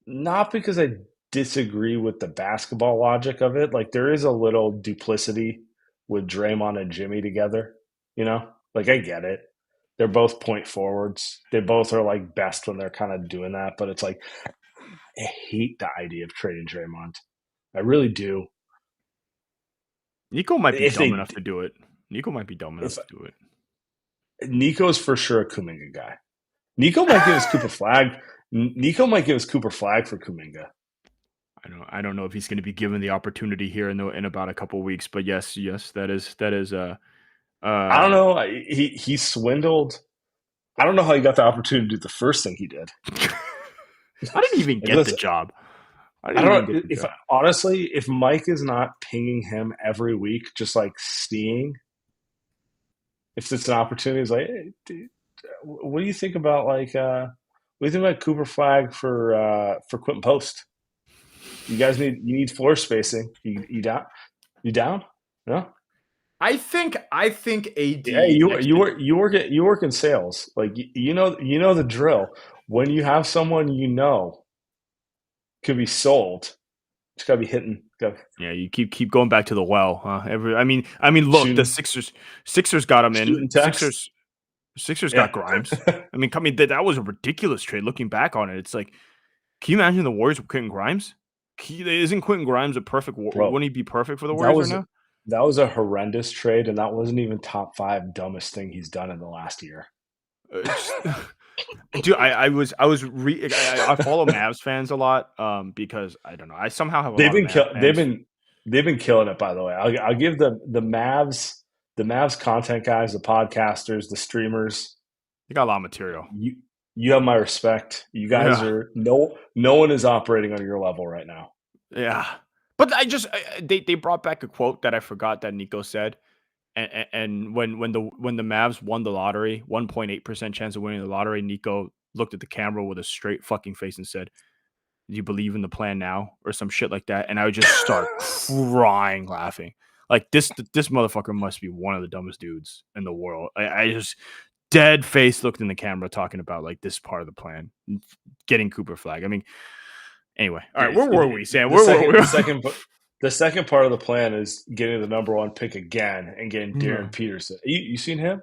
[SPEAKER 3] Not because I disagree with the basketball logic of it. Like, there is a little duplicity with Draymond and Jimmy together, Like, I get it. They're both point forwards. They both are, like, best when they're kind of doing that. But it's like, I hate the idea of trading Draymond. I really do.
[SPEAKER 2] Nico might be dumb enough to do it. Nico might be dumb enough to do it.
[SPEAKER 3] Nico's for sure a Kuminga guy. Nico might give us Cooper Flag. Nico might give us Cooper Flag for Kuminga.
[SPEAKER 2] I don't know if he's going to be given the opportunity here in about a couple of weeks, but yes, that is.
[SPEAKER 3] I don't know. He swindled I don't know how he got the opportunity to do the first thing he did.
[SPEAKER 2] I didn't even
[SPEAKER 3] Like,
[SPEAKER 2] get
[SPEAKER 3] listen,
[SPEAKER 2] the job.
[SPEAKER 3] I don't know if honestly, if Mike is not pinging him every week, just like seeing if it's an opportunity, it's like, hey, dude, what do you think about what do you think about Cooper Flag for Quentin Post? You guys need floor spacing. You down? You down? No.
[SPEAKER 2] I think AD.
[SPEAKER 3] Yeah, you work in sales. Like you know the drill. When you have someone you know could be sold, it's got to be hitting.
[SPEAKER 2] Yeah, you keep going back to the well, huh? I mean, look, the
[SPEAKER 3] Shooting,
[SPEAKER 2] Sixers got him in.
[SPEAKER 3] shooting text.
[SPEAKER 2] Sixers
[SPEAKER 3] Yeah.
[SPEAKER 2] got Grimes. I mean, that was a ridiculous trade. Looking back on it, it's like, can you imagine the Warriors with Quentin Grimes? Isn't Quentin Grimes a perfect?
[SPEAKER 3] Bro,
[SPEAKER 2] wouldn't he be perfect for the Warriors right now?
[SPEAKER 3] that was a horrendous trade, and that wasn't even top 5 dumbest thing he's done in the last year.
[SPEAKER 2] Dude, I follow Mavs fans a lot because I don't know. I somehow have a lot of Mavs fans.
[SPEAKER 3] They've been killing it, by the way. I'll give the Mavs content guys, the podcasters, the streamers.
[SPEAKER 2] They got a lot of material.
[SPEAKER 3] You have my respect. You guys are no one is operating on your level right now.
[SPEAKER 2] Yeah, but they brought back a quote that I forgot that Nico said, and when the Mavs won the lottery, 1.8% chance of winning the lottery, Nico looked at the camera with a straight fucking face and said, "Do you believe in the plan now?" or some shit like that, and I would just start crying laughing. Like this motherfucker must be one of the dumbest dudes in the world. I just dead face looked in the camera talking about like this part of the plan, getting Cooper Flag. I mean, anyway, all right, where were we, Sam?
[SPEAKER 3] The second part of the plan is getting the number 1 pick again and getting Darren Peterson. You seen him?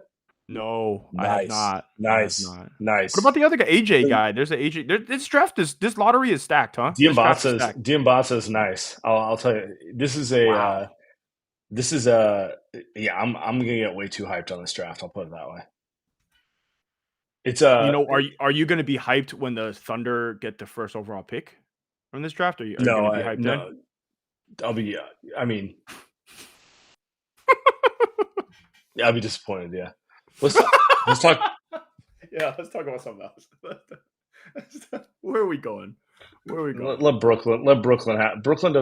[SPEAKER 2] No,
[SPEAKER 3] nice.
[SPEAKER 2] I have not.
[SPEAKER 3] Nice.
[SPEAKER 2] What about the other guy, AJ guy? There's an AJ. This lottery is stacked, huh?
[SPEAKER 3] Diambasa is nice. I'll tell you. This is a I'm gonna get way too hyped on this draft. I'll put it that way. It's
[SPEAKER 2] are you gonna be hyped when the Thunder get the first overall pick from this draft? Are you gonna be hyped?
[SPEAKER 3] No. I'll be. I mean, yeah, I'll be disappointed. Yeah. Let's talk.
[SPEAKER 2] Yeah, let's talk about something else. Where are we going?
[SPEAKER 3] Let Brooklyn have. Brooklyn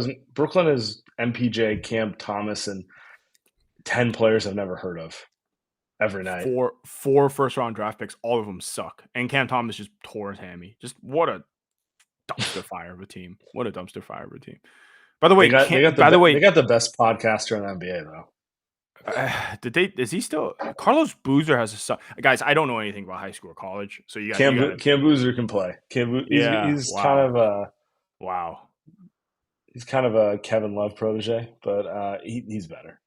[SPEAKER 3] is MPJ, Cam Thomas, and 10 players I've never heard of every night.
[SPEAKER 2] Four first round draft picks. All of them suck. And Cam Thomas just tore his hammy. Just what a dumpster fire of a team. By the way,
[SPEAKER 3] they got the best podcaster in the NBA though.
[SPEAKER 2] Is he still? Carlos Boozer has a son. Guys, I don't know anything about high school or college, so you got
[SPEAKER 3] Cam Boozer can play. He's kind of a He's kind of a Kevin Love protege, but he's better.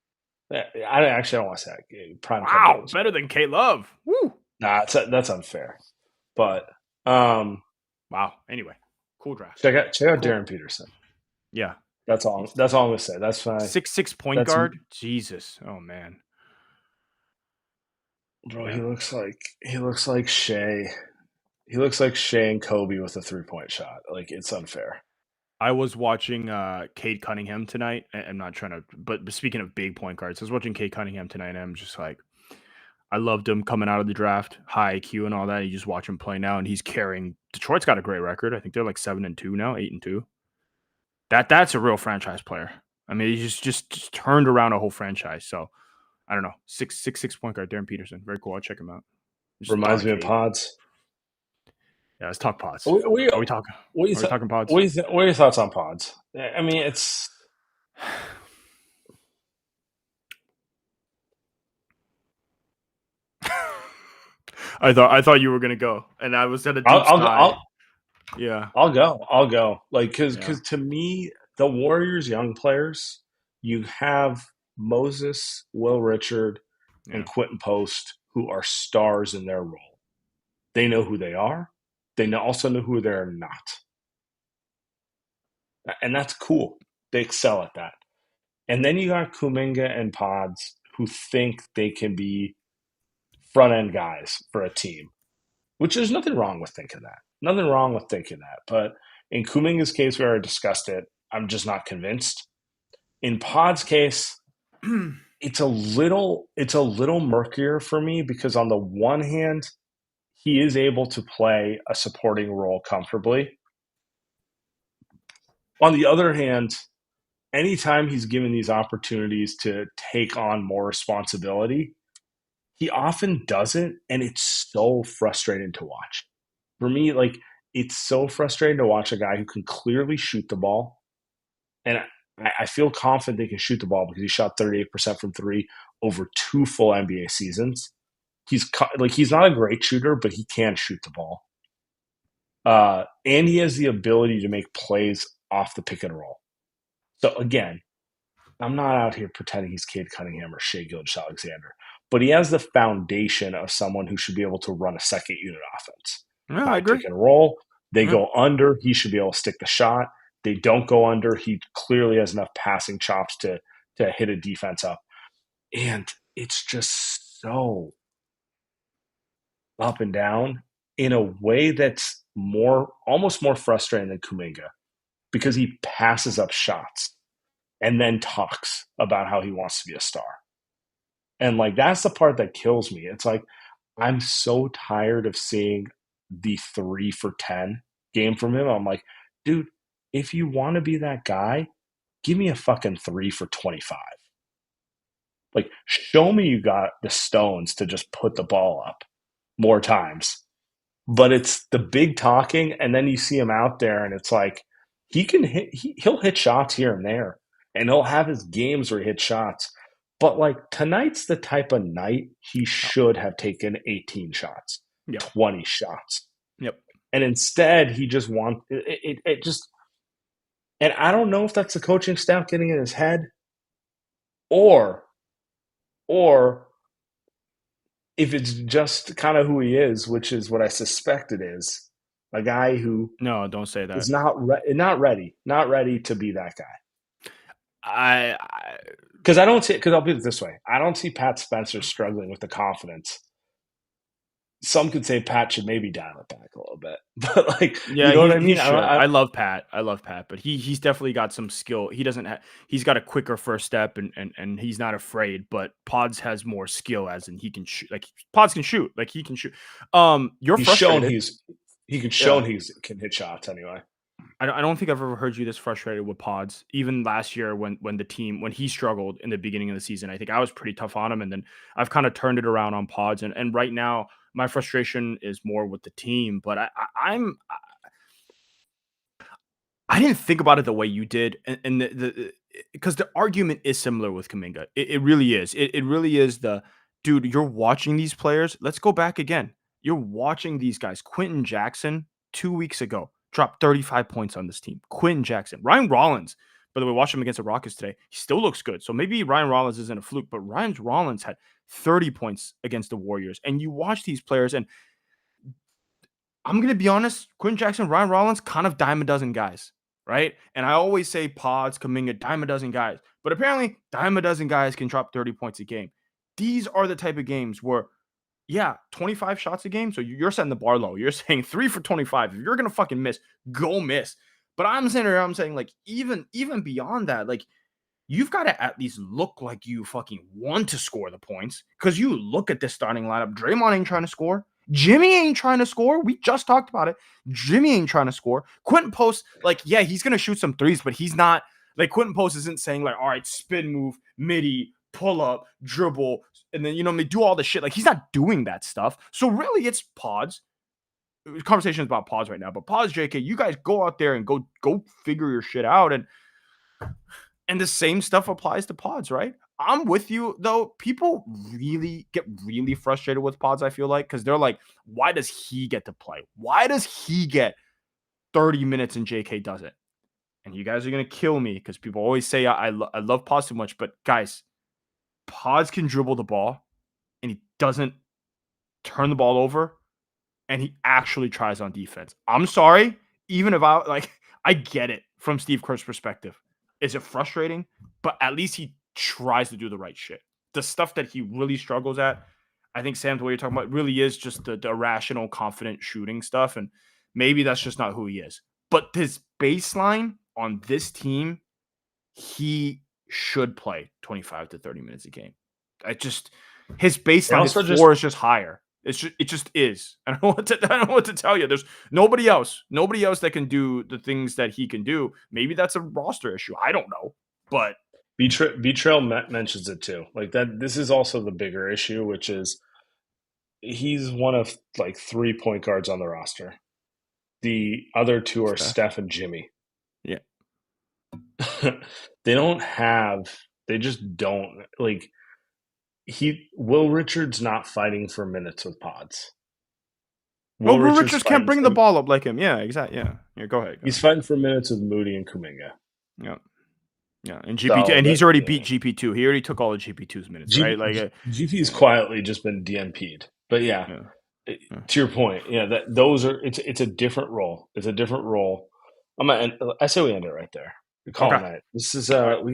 [SPEAKER 3] I don't want to say that. Prime.
[SPEAKER 2] Wow, better than K Love. Woo.
[SPEAKER 3] Nah, that's unfair. But
[SPEAKER 2] wow. Anyway, cool draft.
[SPEAKER 3] Check out Darren Peterson.
[SPEAKER 2] Yeah.
[SPEAKER 3] That's all I'm gonna say. That's fine.
[SPEAKER 2] 6'6" point guard. Jesus. Oh man.
[SPEAKER 3] Bro, he looks like Shea. He looks like Shea and Kobe with a 3-point shot. Like, it's unfair.
[SPEAKER 2] I was watching Cade Cunningham tonight. I'm not trying to, but speaking of big point guards, I was watching Cade Cunningham tonight, and I'm just like, I loved him coming out of the draft, high IQ and all that. You just watch him play now, and he's carrying. Detroit's got a great record. I think they're like 7-2 now, 8-2. That's a real franchise player. I mean, he just turned around a whole franchise. So I don't know, 6'6" point guard, Darren Peterson, very cool. I'll check him out.
[SPEAKER 3] Reminds me of Podz.
[SPEAKER 2] Yeah, let's talk Podz.
[SPEAKER 3] Are we
[SPEAKER 2] talking?
[SPEAKER 3] Are we talking Podz? What are your thoughts on Podz? I mean, it's.
[SPEAKER 2] I thought you were gonna go, and I was at a deep
[SPEAKER 3] I'll go. Like, because to me, the Warriors' young players, you have Moses, Will Richard, and Quentin Post, who are stars in their role. They know who they are. They also know who they're not. And that's cool. They excel at that. And then you got Kuminga and Podz, who think they can be front-end guys for a team, which there's nothing wrong with thinking that. But in Kuminga's case, we already discussed it. I'm just not convinced. In Pod's case, it's a little murkier for me because on the one hand, he is able to play a supporting role comfortably. On the other hand, anytime he's given these opportunities to take on more responsibility, he often doesn't, and it's so frustrating to watch. For me, like, it's so frustrating to watch a guy who can clearly shoot the ball, and I feel confident they can shoot the ball because he shot 38% from three over 2 full NBA seasons. He's not a great shooter, but he can shoot the ball. And he has the ability to make plays off the pick and roll. So again, I'm not out here pretending he's Cade Cunningham or Shai Gilgeous-Alexander, but he has the foundation of someone who should be able to run a second unit offense.
[SPEAKER 2] Yeah, I agree.
[SPEAKER 3] Pick and roll. They go under. He should be able to stick the shot. They don't go under. He clearly has enough passing chops to hit a defense up. And it's just so up and down in a way that's almost more frustrating than Kuminga, because he passes up shots and then talks about how he wants to be a star. And like, that's the part that kills me. It's like, I'm so tired of seeing the 3 for 10 game from him. I'm like, dude, if you want to be that guy, give me a fucking 3 for 25. Like, show me you got the stones to just put the ball up more times. But it's the big talking, and then you see him out there, and it's like, he'll hit shots here and there, and he'll have his games where he hits shots. But like, tonight's the type of night he should have taken 18 shots, 20 shots.
[SPEAKER 2] Yep.
[SPEAKER 3] And instead, he just wants it just. And I don't know if that's the coaching staff getting in his head, or if it's just kind of who he is, which is what I suspect it is, a guy who
[SPEAKER 2] No, don't say that.
[SPEAKER 3] is not ready to be that guy. Because I'll put it this way. I don't see Pat Spencer struggling with the confidence. Some could say Pat should maybe dial it back a little bit, but like,
[SPEAKER 2] yeah,
[SPEAKER 3] you know what I mean?
[SPEAKER 2] I love Pat, but he's definitely got some skill. He's got a quicker first step, and he's not afraid. But Podz has more skill, as in he can shoot. Like, Podz can shoot, like he can shoot. He's shown
[SPEAKER 3] he can hit shots anyway.
[SPEAKER 2] I don't think I've ever heard you this frustrated with Podz. Even last year when he struggled in the beginning of the season, I think I was pretty tough on him, and then I've kind of turned it around on Podz, and right now my frustration is more with the team. But I didn't think about it the way you did, and because the argument is similar with Kuminga. It really is. It really is dude. You're watching these players. Let's go back again. You're watching these guys. Quentin Jackson 2 weeks ago dropped 35 points on this team. Quentin Jackson. Ryan Rollins, by the way, watched him against the Rockets today. He still looks good. So maybe Ryan Rollins isn't a fluke, but Ryan Rollins had 30 points against the Warriors. And you watch these players, and I'm going to be honest, Quentin Jackson, Ryan Rollins, kind of dime a dozen guys, right? And I always say Podz, Kuminga, dime a dozen guys. But apparently, dime a dozen guys can drop 30 points a game. These are the type of games where, 25 shots a game. So you're setting the bar low. You're saying 3 for 25. If you're going to fucking miss, go miss. But I'm saying like, even beyond that, like, you've got to at least look like you fucking want to score the points, because you look at this starting lineup. Draymond ain't trying to score. Jimmy ain't trying to score. We just talked about it. Jimmy ain't trying to score. Quentin Post, like, he's going to shoot some threes, but he's not, like, Quentin Post isn't saying, like, all right, spin move, midi, pull up, dribble, and then, they do all the shit. Like, he's not doing that stuff. So really, it's Podz. Conversations about Podz right now, but Podz, JK, you guys go out there and go figure your shit out, and the same stuff applies to Podz, right? I'm with you, though. People really get really frustrated with Podz, I feel like, because they're like, why does he get to play? Why does he get 30 minutes and JK doesn't? And you guys are going to kill me because people always say I love Podz too much, but guys, Podz can dribble the ball, and he doesn't turn the ball over, and he actually tries on defense. I'm sorry, even if I get it from Steve Kerr's perspective. Is it frustrating? But at least he tries to do the right shit. The stuff that he really struggles at, I think, Sam, the way you're talking about, really is just the irrational, confident shooting stuff. And maybe that's just not who he is. But his baseline on this team, he should play 25 to 30 minutes a game. His baseline, his floor is just higher. It just is. I don't know what to tell you. There's nobody else that can do the things that he can do. Maybe that's a roster issue. I don't know, but
[SPEAKER 3] B-Trail mentions it too. Like that. This is also the bigger issue, which is he's one of like 3 point guards on the roster. The other two are Steph and Jimmy.
[SPEAKER 2] Yeah.
[SPEAKER 3] They just don't like. Will Richards not fighting for minutes with Podz.
[SPEAKER 2] Will Richards can't bring the ball up like him. Yeah, exactly. Yeah, go ahead.
[SPEAKER 3] He's fighting for minutes with Moody and Kuminga.
[SPEAKER 2] Yeah, and GP2, and he's already beat GP2. He already took all of GP2's minutes, right? Like
[SPEAKER 3] GP's quietly just been DNP'd. But to your point, it's a different role. It's a different role. I say we end it right there. Call it night. This is